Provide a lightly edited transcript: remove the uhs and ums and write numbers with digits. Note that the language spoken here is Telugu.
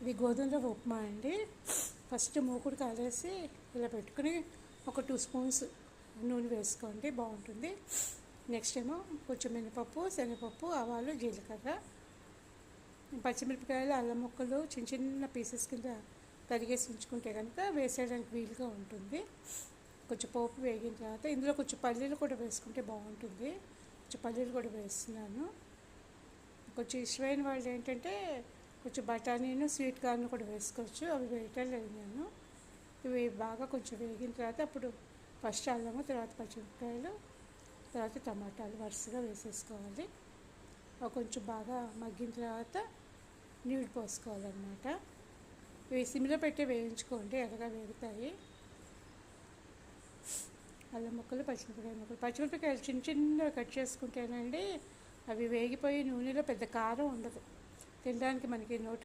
ఇది గోధుమ రవ్వ ఉప్మా అండి. ఫస్ట్ మూకుడు కాలేసి ఇలా పెట్టుకుని ఒక 2 స్పూన్స్ నూనె వేసుకోండి, బాగుంటుంది. నెక్స్ట్ ఏమో కొంచెం మినపప్పు, శనగపప్పు, ఆవాలు, జీలకర్ర, పచ్చిమిరపకాయలు, అల్లం ముక్కలు చిన్న చిన్న పీసెస్ కింద తరిగేసి ఉంచుకుంటే కనుక వేసేయడానికి వీలుగా ఉంటుంది. కొంచెం పోపు వేగిన తర్వాత ఇందులో కొంచెం పల్లీలు కూడా వేసుకుంటే బాగుంటుంది. కొంచెం పల్లీలు కూడా వేస్తున్నాను. కొంచెం ఇష్టమైన వాళ్ళు ఏంటంటే కొంచెం బఠానీను, స్వీట్ కార్న్ కూడా వేసుకోవచ్చు. అవి వేయటం లేదు నేను. ఇవి బాగా కొంచెం వేగిన తర్వాత అప్పుడు ఫస్ట్ అల్లము, తర్వాత పచ్చిమిరపకాయలు, తర్వాత టమాటాలు వరుసగా వేసేసుకోవాలి. కొంచెం బాగా మగ్గిన తర్వాత నీళ్ళు పోసుకోవాలన్నమాట. ఇవి సిమ్లో పెట్టి వేయించుకోండి, ఎర్రగా వేగుతాయి. అల్లం ముక్కలు, పచ్చిమిరపకాయ ముక్కలు, పచ్చిమిరపకాయలు చిన్న చిన్నగా కట్ చేసుకుంటేనండి అవి వేగిపోయి నూనెలో పెద్ద కారం ఉండదు, తినడానికి మనకి నోటి